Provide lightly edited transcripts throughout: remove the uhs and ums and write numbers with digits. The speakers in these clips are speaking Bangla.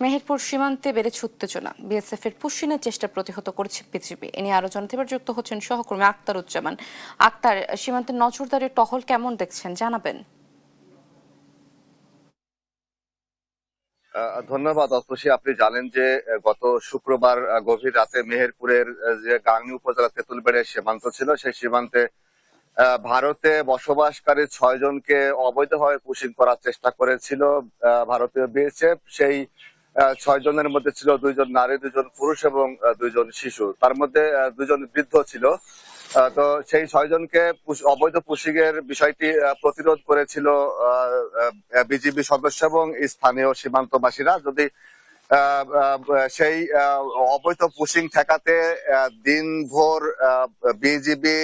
মেহেরপুর সীমান্তে বেড়েছে উত্তেজনা। বিএসএফ এর পুশিনের চেষ্টা প্রতিহত করেছে বিজিবি। এ নিয়ে আরো জানতে এবার যুক্ত হচ্ছেন সহকর্মী আক্তারুজ্জামান। আক্তার, সীমান্তের নজরদারি টহল কেমন দেখছেন জানাবেন? ধন্যবাদ অতসী। আপনি জানেন যে গত শুক্রবার গভীর রাতে মেহেরপুরের যে গাংনী উপজেলা তেঁতুলবেড়ের সীমান্ত ছিল, সেই সীমান্তে ভারতে বসবাসকারী 6 জনকে অবৈধভাবে পুশিং করার চেষ্টা করেছিল ভারতীয় বিএসএফ। সেই 6 জনের মধ্যে ছিল 2 জন নারী, 2 জন পুরুষ এবং 2 জন শিশু। তার মধ্যে 2 জন বৃদ্ধ ছিল। তো সেই 6 জনকে অবৈধ পুশিং এর বিষয়টি প্রতিরোধ করেছিল বিজিবি সদস্য এবং স্থানীয় সীমান্তবাসীরা। যদি সেই অবৈধ পুশিং ঠেকাতে দিনভর বিজিবি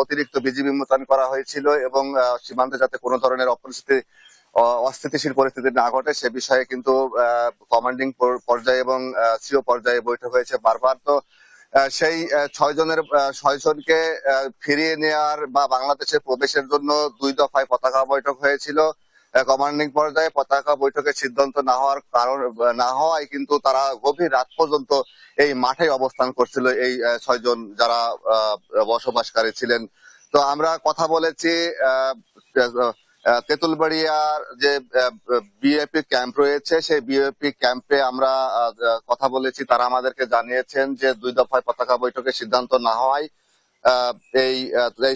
অতিরিক্ত বিজিবি মোতায়েন করা হয়েছিল এবং সীমান্তে যাতে কোনো ধরনের অস্থিতিশীল পরিস্থিতি না ঘটে সে বিষয়ে কিন্তু কমান্ডিং পর্যায়ে এবং সিও পর্যায়ে বৈঠক হয়েছে বারবার। তো সেই 6 জনকে ফিরিয়ে নেওয়ার বা বাংলাদেশে প্রবেশের জন্য 2 দফায় পতাকা বৈঠক হয়েছিল। কমান্ডিং পর্যায়ে পতাকা বৈঠকের সিদ্ধান্ত না হওয়ায় কিন্তু তারা গভীর রাত পর্যন্ত এই মাঠে অবস্থান করছিল, এই 6 জন যারা বসবাসকারী ছিলেন। তো আমরা কথা বলেছি তেঁতুলবাড়িয়ার যে বিএপি ক্যাম্প রয়েছে, সেই বিএপি ক্যাম্পে আমরা কথা বলেছি। তারা আমাদেরকে জানিয়েছেন যে 2 দফায় পতাকা বৈঠকের সিদ্ধান্ত না হওয়ায় এই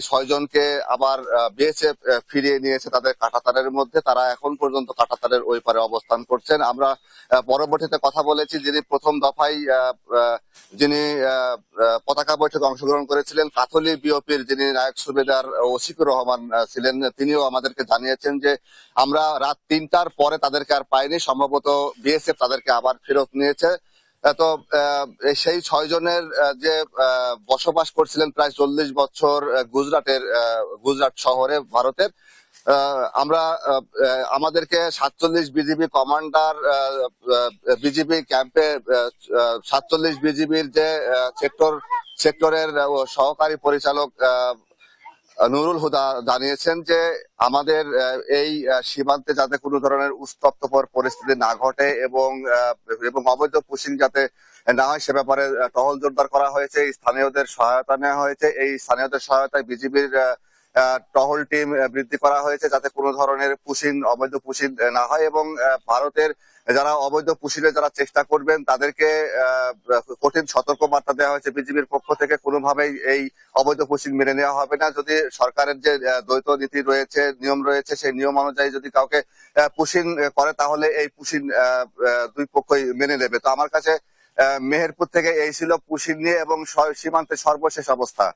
6 জনকে আবার বিএসএফ ফিরিয়ে নিয়েছে তাদের কাঁটাতারের মধ্যে। তারা এখন পর্যন্ত কাঁটাতারের ওই পারে অবস্থান করছেন। আমরা পরবর্তীতে কথা বলেছি যিনি প্রথম দফায় যিনি পতাকা বৈঠকে অংশগ্রহণ করেছিলেন, কাথলি বিওপির যিনি নায়ক সুবেদার ওসিকুর রহমান ছিলেন, তিনিও আমাদেরকে জানিয়েছেন যে আমরা রাত 3টার পরে তাদেরকে আর পাইনি, সম্ভবত বিএসএফ তাদেরকে আবার ফেরত নিয়েছে। তো সেই 6 জনের যে বসবাস করছিলেন প্রায় 40 বছর গুজরাট শহরে ভারতের, আমরা আমাদেরকে 47 বিজিবি কমান্ডার বিজিবি ক্যাম্পে 47 বিজিবির যে সেক্টরের সহকারী পরিচালক নুরুল হুদা জানিয়েছেন যে আমাদের এই সীমান্তে যাতে কোনো ধরনের উত্তপ্তকর পরিস্থিতি না ঘটে এবং অবৈধ পুশিং যাতে না হয় সে ব্যাপারে টহল জোরদার করা হয়েছে। স্থানীয়দের সহায়তা নেওয়া হয়েছে। এই স্থানীয়দের সহায়তায় বিজিবির টহল টিম বৃদ্ধি করা হয়েছে যাতে কোনো ধরনের অবৈধ পুশিং না হয় এবং ভারতের যারা অবৈধ পুশিংয়ের যারা চেষ্টা করবেন তাদেরকে কঠিন সতর্ক বার্তা দেওয়া হয়েছে বিজিবির পক্ষ থেকে। কোনোভাবেই এই অবৈধ পুশিং মেনে নেওয়া হবে না। যদি সরকারের যে দ্বৈত নীতি রয়েছে, নিয়ম রয়েছে, সেই নিয়ম অনুযায়ী যদি কাউকে পুশিং করে তাহলে এই পুশিং দুই পক্ষই মেনে নেবে। তো আমার কাছে মেহেরপুর থেকে এই ছিল পুশিং নিয়ে এবং সীমান্তের সর্বশেষ অবস্থা।